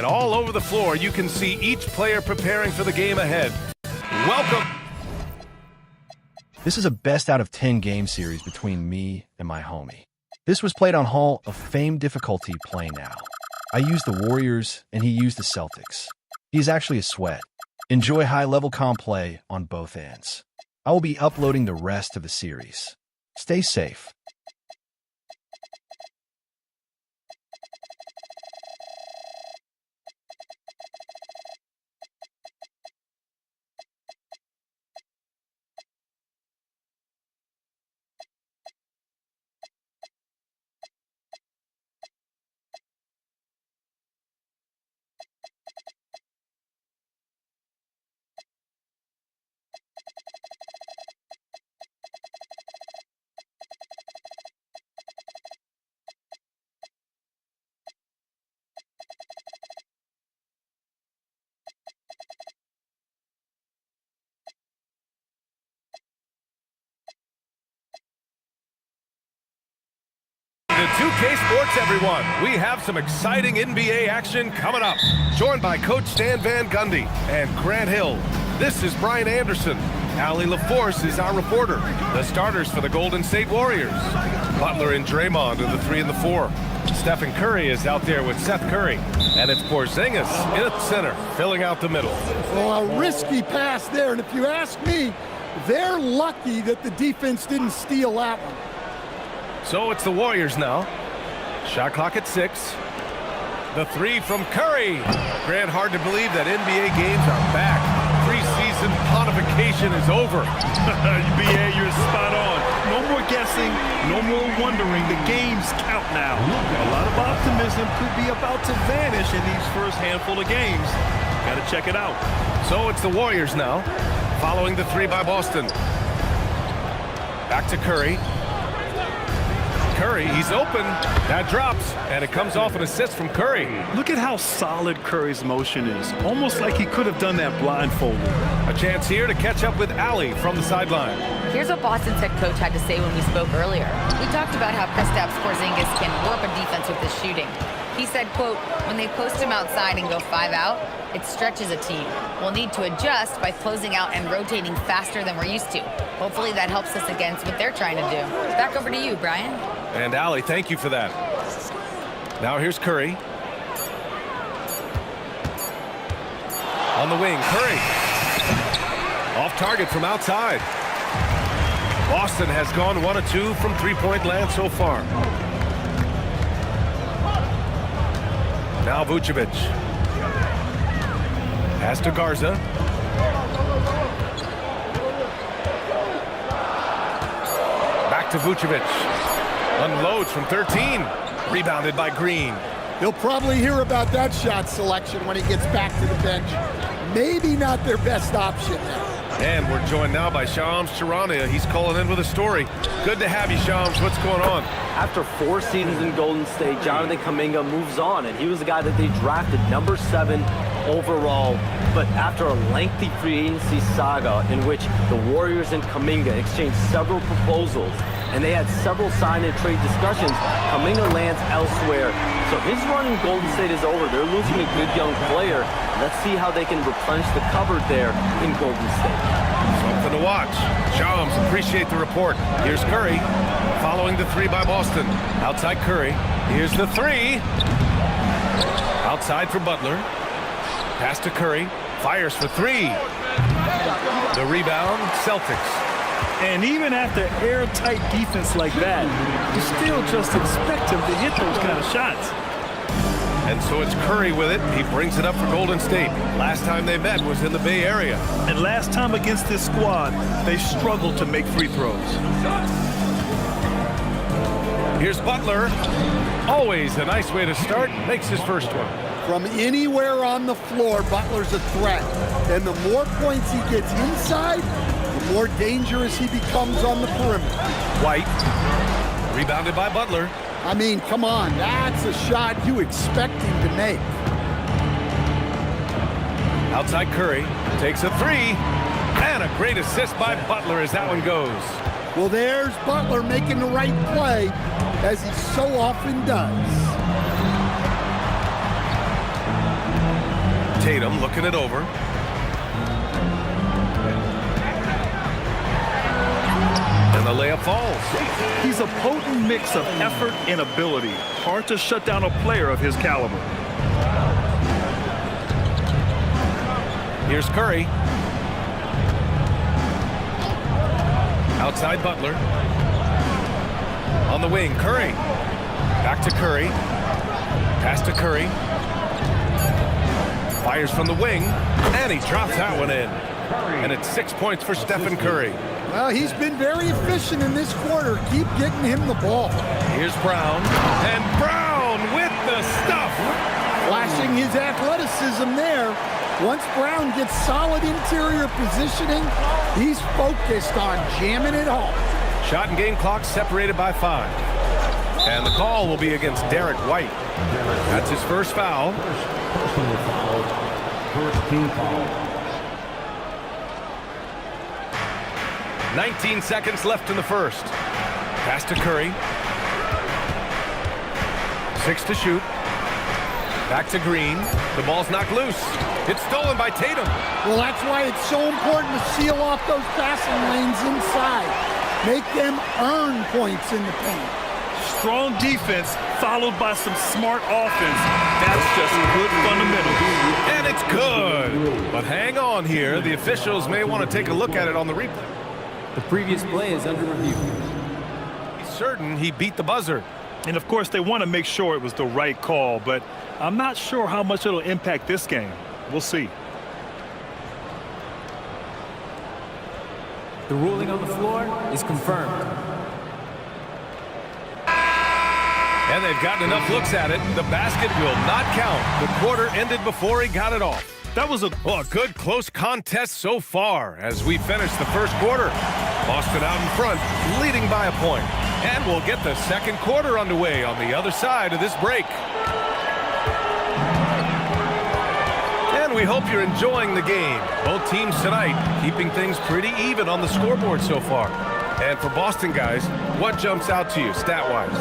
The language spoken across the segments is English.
And all over the floor, you can see each player preparing for the game ahead. Welcome. This is a best out of 10 game series between me and my homie. This was played on Hall of Fame difficulty play now. I used the Warriors and he used the Celtics. He's actually a sweat. Enjoy high-level comp play on both ends. I will be uploading the rest of the series. Stay safe. To 2K Sports, everyone. We have some exciting NBA action coming up. Joined by Coach Stan Van Gundy and Grant Hill. This is Brian Anderson. Allie LaForce is our reporter. The starters for the Golden State Warriors. Butler and Draymond are the 3 and the 4. Stephen Curry is out there with Seth Curry. And it's Porzingis in at center, filling out the middle. Well, a risky pass there, and if you ask me, they're lucky that the defense didn't steal that one. So it's the Warriors now. Shot clock at 6. The 3 from Curry. Grant, hard to believe that NBA games are back. Preseason pontification is over. BA, you're spot on. No more guessing, no more wondering. The games count now. A lot of optimism could be about to vanish in these first handful of games. Got to check it out. So it's the Warriors now, following the 3 by Boston. Back to Curry. Curry, he's open. That drops, and it comes off an assist from Curry. Look at how solid Curry's motion is. Almost like he could have done that blindfolded. A chance here to catch up with Allie from the sideline. Here's what Boston's head coach had to say when we spoke earlier. We talked about how Kristaps Porzingis can warp a defense with his shooting. He said, quote, when they post him outside and go 5 out, it stretches a team. We'll need to adjust by closing out and rotating faster than we're used to. Hopefully that helps us against what they're trying to do. Back over to you, Brian. And Allie, thank you for that. Now here's Curry. On the wing, Curry. Off target from outside. Boston has gone 1 of 2 from three-point land so far. Now Vucevic. Pass to Garza. Back to Vucevic. Unloads from 13. Rebounded by Green. He'll probably hear about that shot selection when he gets back to the bench. Maybe not their best option now. And we're joined now by Shams Charania. He's calling in with a story. Good to have you, Shams. What's going on? After 4 seasons in Golden State, Jonathan Kuminga moves on, and he was the guy that they drafted number 7 overall. But after a lengthy free agency saga in which the Warriors and Kuminga exchanged several proposals, and they had several sign and trade discussions, Kuminga lands elsewhere. So his run in Golden State is over. They're losing a good young player. Let's see how they can replenish the cupboard there in Golden State. Something to watch. Shams, appreciate the report. Here's Curry, following the 3 by Boston. Outside Curry. Here's the 3. Outside for Butler. Pass to Curry. Fires for 3. The rebound, Celtics. And even after airtight defense like that, you still just expect him to hit those kind of shots. And so it's Curry with it. He brings it up for Golden State. Last time they met was in the Bay Area. And last time against this squad, they struggled to make free throws. Here's Butler. Always a nice way to start. Makes his first one. From anywhere on the floor, Butler's a threat. And the more points he gets inside, the more dangerous he becomes on the perimeter. White. Rebounded by Butler. I mean, come on, that's a shot you expect him to make. Outside Curry. Takes a 3. And a great assist by Butler as that one goes. Well, there's Butler making the right play, as he so often does. Tatum looking it over. And the layup falls. He's a potent mix of effort and ability. Hard to shut down a player of his caliber. Here's Curry. Outside Butler. On the wing, Curry. Back to Curry. Pass to Curry. Fires from the wing, and he drops that one in. And it's 6 points for Stephen Curry. Well, he's been very efficient in this quarter. Keep getting him the ball. Here's Brown, and Brown with the stuff. Flashing his athleticism there. Once Brown gets solid interior positioning, he's focused on jamming it home. Shot and game clock separated by 5. And the call will be against Derek White. That's his first foul. First team foul. 19 seconds left in the first. Pass to Curry. 6 to shoot. Back to Green. The ball's knocked loose. It's stolen by Tatum. Well, that's why it's so important to seal off those passing lanes inside. Make them earn points in the paint. Strong defense followed by some smart offense. That's just good fundamentals. And it's good. But hang on here. The officials may want to take a look at it on the replay. The previous play is under review. He's certain he beat the buzzer. And of course, they want to make sure it was the right call, but I'm not sure how much it'll impact this game. We'll see. The ruling on the floor is confirmed. And they've gotten enough looks at it. The basket will not count. The quarter ended before he got it off. That was a good close contest so far as we finish the first quarter. Boston out in front, leading by a point. And we'll get the second quarter underway on the other side of this break. And we hope you're enjoying the game. Both teams tonight keeping things pretty even on the scoreboard so far. And for Boston guys, what jumps out to you stat-wise?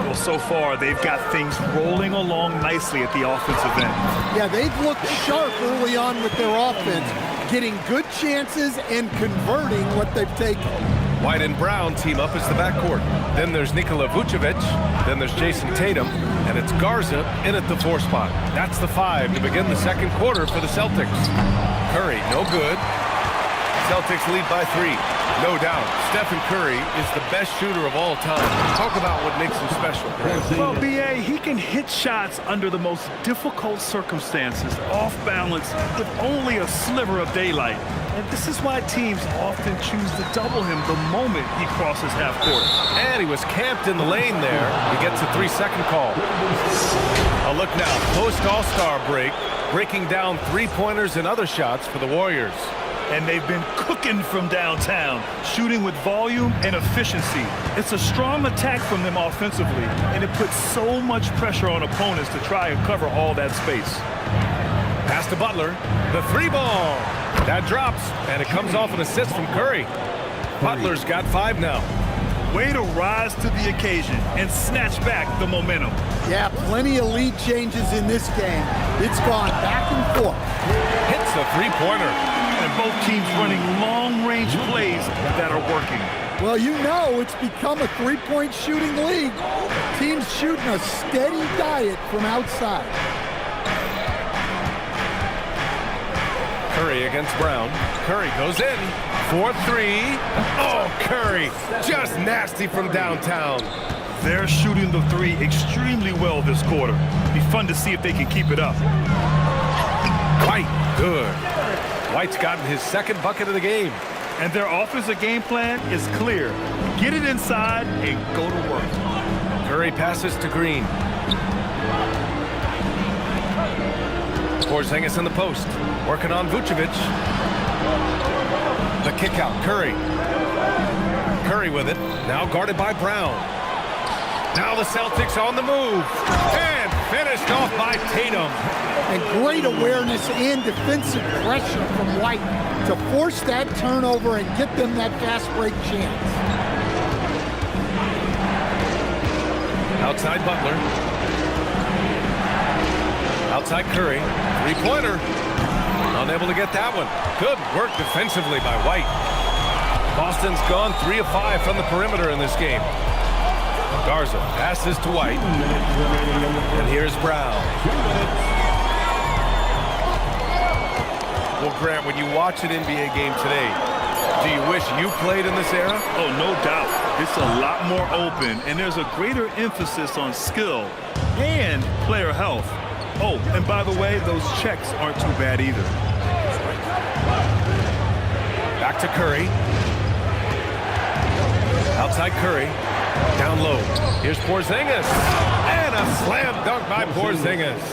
well, so far they've got things rolling along nicely at the offensive end. Yeah, they've looked sharp early on with their offense, getting good chances and converting what they've taken. White and Brown team up as the backcourt. Then there's Nikola Vucevic. Then there's Jason Tatum. And it's Garza in at the 4 spot. That's the 5 to begin the second quarter for the Celtics. Curry, no good. Celtics lead by 3. No doubt, Stephen Curry is the best shooter of all time. Talk about what makes him special. Well, B.A., he can hit shots under the most difficult circumstances, off balance, with only a sliver of daylight. And this is why teams often choose to double him the moment he crosses half court. And he was camped in the lane there. He gets a 3-second call. A look now, post-All-Star break, breaking down three-pointers and other shots for the Warriors. And they've been cooking from downtown, shooting with volume and efficiency. It's a strong attack from them offensively, and it puts so much pressure on opponents to try and cover all that space. Pass to Butler, the 3-ball. That drops, and it comes off an assist from Curry. Butler's got 5 now. Way to rise to the occasion and snatch back the momentum. Yeah, plenty of lead changes in this game. It's gone back and forth. Hits a 3-pointer. And both teams running long-range plays that are working. Well, you know it's become a three-point shooting league. Teams shooting a steady diet from outside. Curry against Brown. Curry goes in. 4-3. Oh, Curry. Just nasty from downtown. They're shooting the 3 extremely well this quarter. Be fun to see if they can keep it up. White, good. White's gotten his second bucket of the game. And their offensive game plan is clear. Get it inside and go to work. Curry passes to Green. Porzingis in the post. Working on Vucevic. The kick out, Curry. Curry with it. Now guarded by Brown. Now the Celtics on the move. And finished off by Tatum. And great awareness and defensive pressure from White to force that turnover and get them that fast break chance. Outside Butler. Outside Curry. Three-pointer. Unable to get that one. Good work defensively by White. Boston's gone 3 of 5 from the perimeter in this game. Garza passes to White. And here's Brown. Well, Grant, when you watch an NBA game today, do you wish you played in this era? Oh, no doubt. It's a lot more open, and there's a greater emphasis on skill and player health. Oh, and by the way, those checks aren't too bad either. Back to Curry. Outside Curry. Down low. Here's Porzingis. And a slam dunk by Porzingis.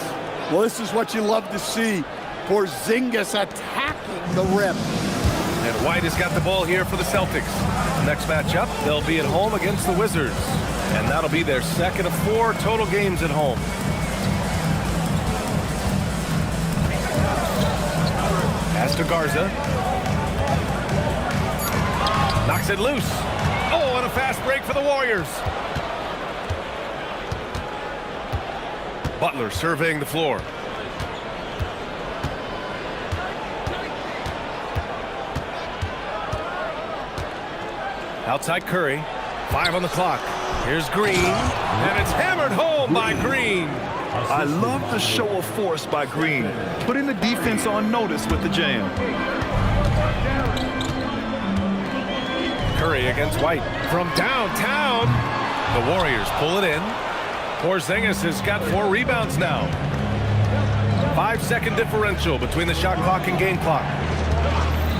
Well, this is what you love to see. Porzingis attacking the rim. And White has got the ball here for the Celtics. Next matchup, they'll be at home against the Wizards. And that'll be their second of 4 total games at home. Pass to Garza. Knocks it loose. Oh, and a fast break for the Warriors. Butler surveying the floor. Outside Curry. 5 on the clock. Here's Green. And it's hammered home by Green. I love the show of force by Green, putting the defense on notice with the jam. Curry against White from downtown. The Warriors pull it in. Porzingis has got 4 rebounds now. 5-second differential between the shot clock and game clock.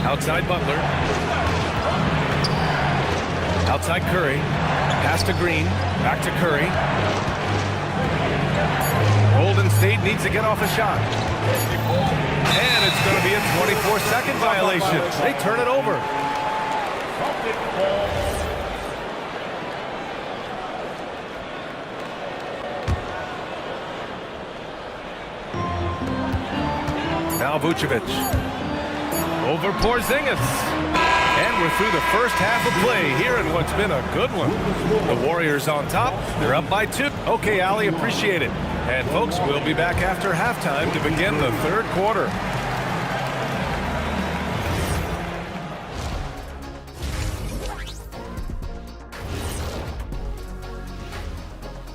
Outside Butler. Outside Curry. Pass to Green. Back to Curry. Golden State needs to get off a shot. And it's going to be a 24-second violation. They turn it over. Now Vucevic. Over Porzingis. And we're through the first half of play here in what's been a good one. The Warriors on top. They're up by 2. Okay, Allie, appreciate it. And folks, we'll be back after halftime to begin the third quarter.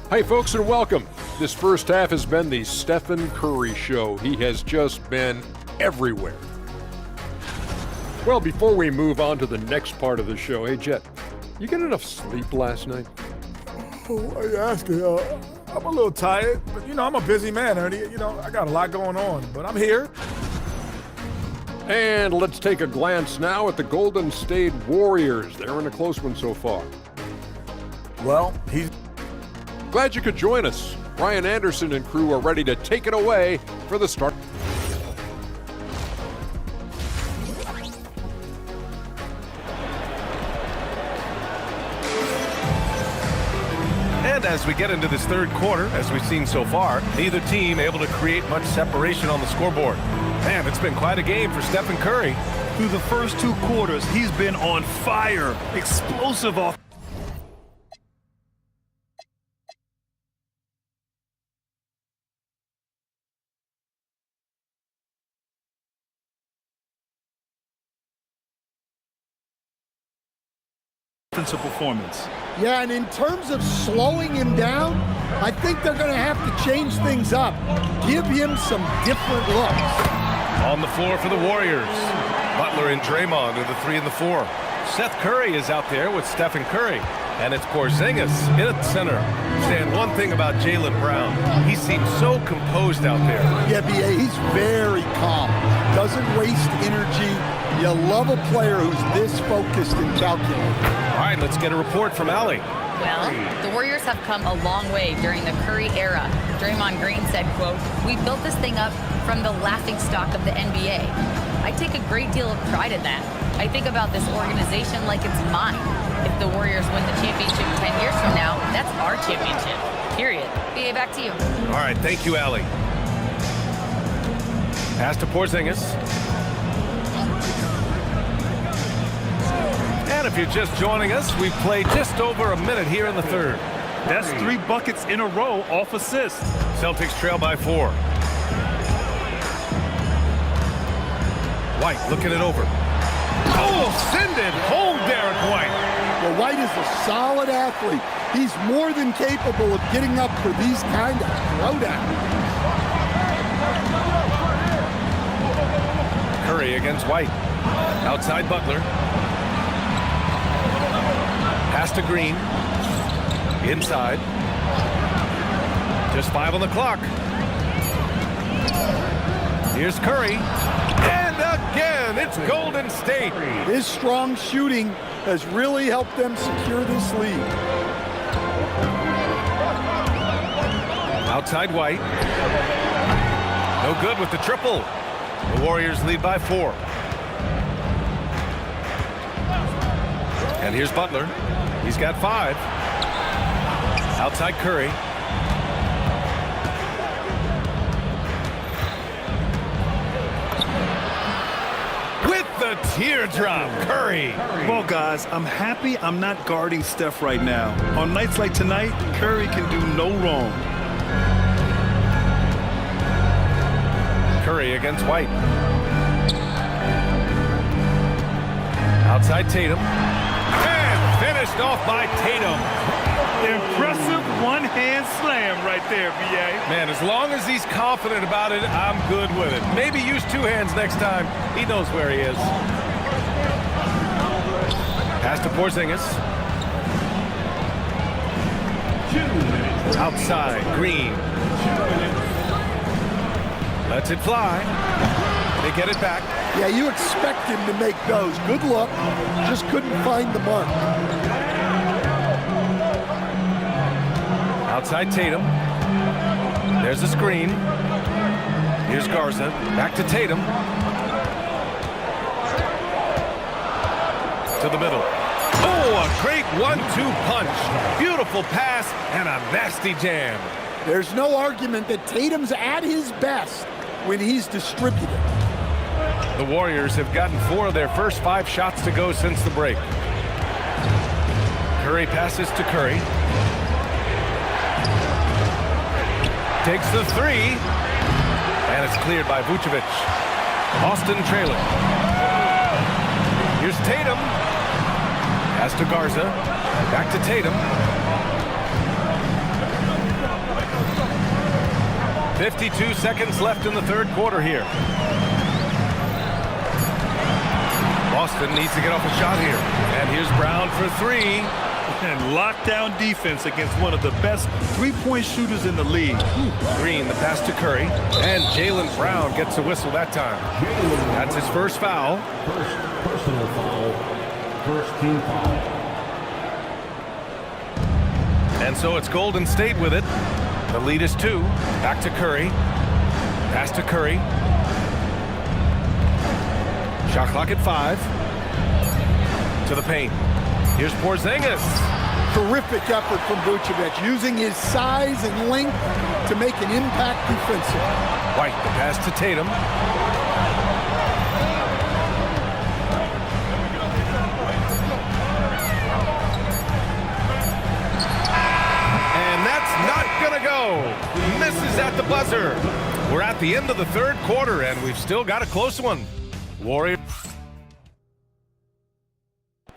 Hey folks, and welcome. This first half has been the Stephen Curry show. He has just been everywhere. Well, before we move on to the next part of the show, hey Jet, you get enough sleep last night? Oh, why you asking? I'm a little tired, but I'm a busy man, Ernie. I got a lot going on, but I'm here. And let's take a glance now at the Golden State Warriors. They're in a close one so far. Well, he's Glad you could join us. Brian Anderson and crew are ready to take it away for the start. And as we get into this third quarter, as we've seen so far, neither team able to create much separation on the scoreboard. Man, it's been quite a game for Stephen Curry. Through the first 2 quarters, he's been on fire. Explosive off. Performance. Yeah, and in terms of slowing him down, I think they're going to have to change things up. Give him some different looks. On the floor for the Warriors. Butler and Draymond are the 3 and the 4. Seth Curry is out there with Stephen Curry. And it's Porzingis in at center. Saying one thing about Jaylen Brown. He seems so composed out there. Yeah, B.A., he's very calm. Doesn't waste energy. You love a player who's this focused and calculated. All right, let's get a report from Allie. Well, the Warriors have come a long way during the Curry era. Draymond Green said, quote, "We built this thing up from the laughingstock of the NBA. I take a great deal of pride in that. I think about this organization like it's mine. If the Warriors win the championship 10 years from now, that's our championship, period." BA, back to you. All right, thank you, Allie. Pass to Porzingis. And if you're just joining us, we've played just over a minute here in the third. That's 3 buckets in a row off assists. Celtics trail by 4. White looking it over. Oh, send it home, Derek White. Well, White is a solid athlete. He's more than capable of getting up for these kind of throwdowns. Curry against White. Outside Butler. Pass to Green. Inside. Just 5 on the clock. Here's Curry. And again, it's Golden State. His strong shooting has really helped them secure this lead. Outside White. No good with the triple. The Warriors lead by 4. And here's Butler. He's got 5. Outside Curry. With the teardrop, Curry. Well, guys, I'm happy I'm not guarding Steph right now. On nights like tonight, Curry can do no wrong. Curry against White. Outside Tatum. And finished off by Tatum. Impressive one-hand slam right there, B.A. Man, as long as he's confident about it, I'm good with it. Maybe use 2 hands next time. He knows where he is. Pass to Porzingis. Outside, Green. Lets it fly. They get it back. Yeah, you expect him to make those. Good look. Just couldn't find the mark. Outside Tatum. There's a screen. Here's Garza. Back to Tatum. To the middle. Oh, a great 1-2 punch. Beautiful pass and a nasty jam. There's no argument that Tatum's at his best when he's distributed. The Warriors have gotten 4 of their first 5 shots to go since the break. Curry passes to Curry. Takes the 3. And it's cleared by Vucevic. Boston trailing. Here's Tatum. Pass to Garza. Back to Tatum. 52 seconds left in the 3rd quarter here. Boston needs to get off a shot here. And here's Brown for 3. And lockdown defense against one of the best three-point shooters in the league. Green, the pass to Curry. And Jaylen Brown gets a whistle that time. That's his first foul. Personal foul. First team foul. And so it's Golden State with it. The lead is 2. Back to Curry. Pass to Curry. Shot clock at 5. To the paint. Here's Porzingis. Terrific effort from Vucevic, using his size and length to make an impact defensively. White, the pass to Tatum. And that's not gonna go. Misses at the buzzer. We're at the end of the 3rd quarter, and we've still got a close one. Warriors.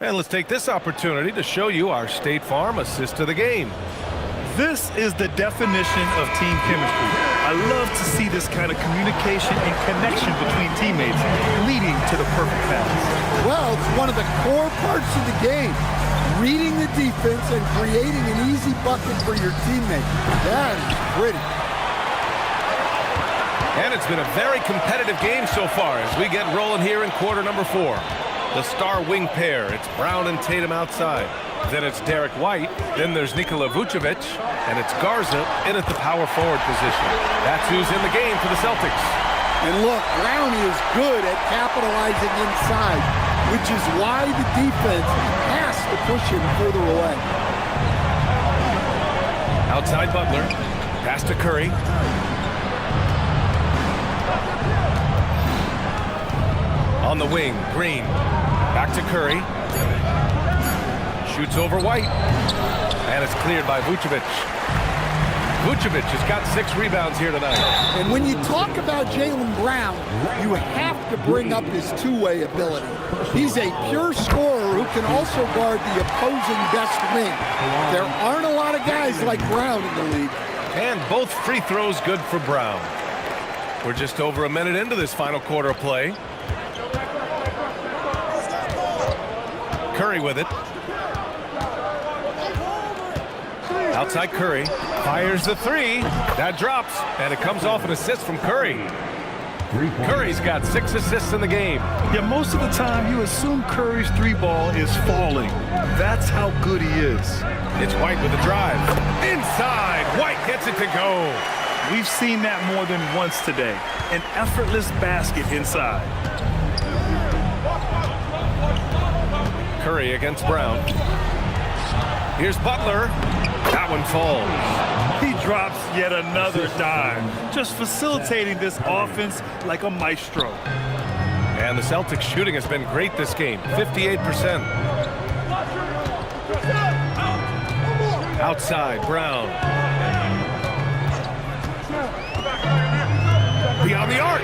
And let's take this opportunity to show you our State Farm assist to the game. This is the definition of team chemistry. I love to see this kind of communication and connection between teammates, leading to the perfect pass. Well, it's one of the core parts of the game. Reading the defense and creating an easy bucket for your teammate. That is pretty. And it's been a very competitive game so far as we get rolling here in quarter number 4. The star wing pair, it's Brown and Tatum outside. Then it's Derek White. Then there's Nikola Vucevic. And it's Garza in at the power forward position. That's who's in the game for the Celtics. And look, Brown is good at capitalizing inside, which is why the defense has to push him further away. Outside Butler. Pass to Curry. On the wing, Green. Back to Curry. Shoots over White. And it's cleared by Vucevic. Vucevic has got 6 rebounds here tonight. And when you talk about Jaylen Brown, you have to bring up his two-way ability. He's a pure scorer who can also guard the opposing best wing. There aren't a lot of guys like Brown in the league. And both free throws good for Brown. We're just over a minute into this final quarter of play. Curry with it. Outside Curry. Fires the 3. That drops. And it comes off an assist from Curry. Curry's got 6 assists in the game. Yeah, most of the time you assume Curry's 3-ball is falling. That's how good he is. It's White with the drive. Inside. White gets it to go. We've seen that more than once today. An effortless basket inside. Curry against Brown. Here's Butler. That one falls. He drops yet another dime, just facilitating this offense like a maestro. And the Celtics shooting has been great this game, 58%. Outside, Brown. Beyond the arc.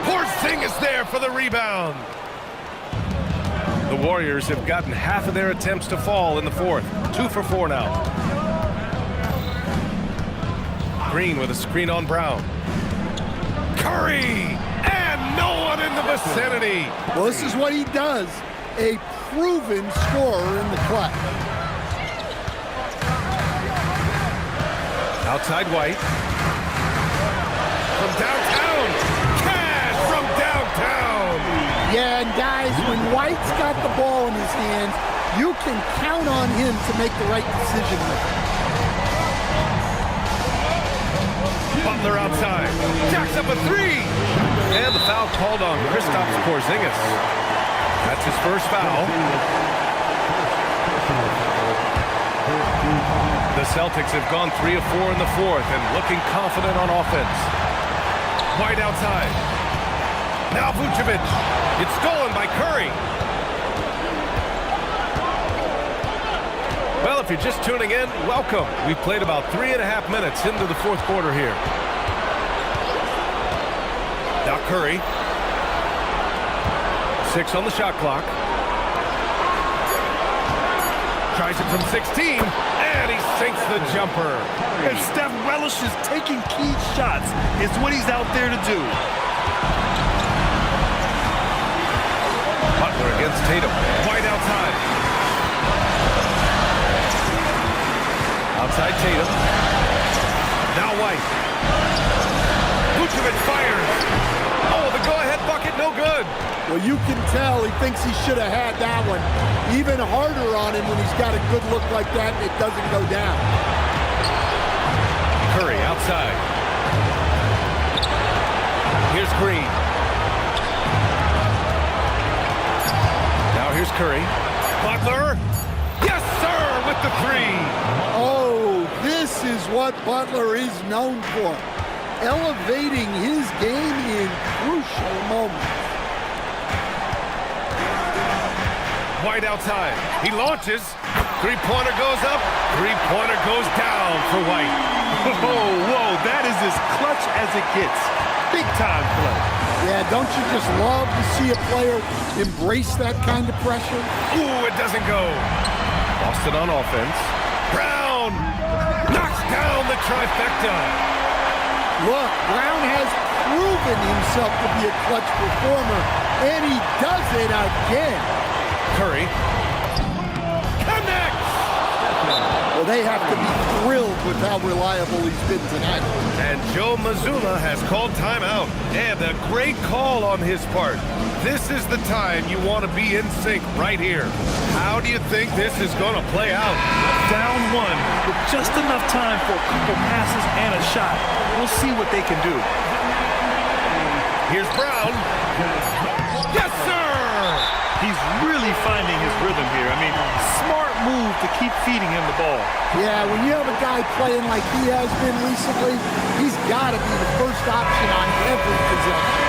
Porzingis there for the rebound. The Warriors have gotten half of their attempts to fall in the fourth. 2 for 4 now. Green with a screen on Brown. Curry! And no one in the vicinity. Well, this is what he does. A proven scorer in the clutch. Outside White. From downtown. Cash from downtown. Yeah, and guys, when White's got the ball in his hands, you can count on him to make the right decision. Butler outside. Jacks up a 3. And the foul called on Kristaps Porzingis. That's his first foul. The Celtics have gone 3 of 4 in the fourth and looking confident on offense. White outside. Now Vucevic. It's stolen by Curry. Well, if you're just tuning in, welcome. We've played about 3.5 minutes into the fourth quarter here. Now Curry. 6 on the shot clock. Tries it from 16, and he sinks the jumper. And Steph relishes taking key shots. It's what he's out there to do. Butler against Tatum. White outside. Outside Tatum. Now White. Vucevic fires. Oh, the go-ahead bucket, no good. Well, you can tell he thinks he should have had that one. Even harder on him when he's got a good look like that and it doesn't go down. Curry outside. Here's Green. Now here's Curry. Butler. Yes, sir, with the 3. Oh, this is what Butler is known for. Elevating his game in crucial moments. White outside. He launches. 3-pointer goes up. 3-pointer goes down for White. Whoa, that is as clutch as it gets. Big time play. Yeah, don't you just love to see a player embrace that kind of pressure? Ooh, it doesn't go. Boston on offense. Brown knocks down the trifecta. Look, Brown has proven himself to be a clutch performer, and he does it again. Curry connects. Well, they have to be thrilled with how reliable he's been tonight. And Joe Mazzulla has called timeout. And a great call on his part. This is the time you want to be in sync right here. How do you think this is going to play out? Down 1 with just enough time for a couple passes and a shot. We'll see what they can do. Here's Brown. Yes, sir! He's really finding his rhythm here. I mean, smart move to keep feeding him the ball. Yeah, when you have a guy playing like he has been recently, he's got to be the first option on every possession.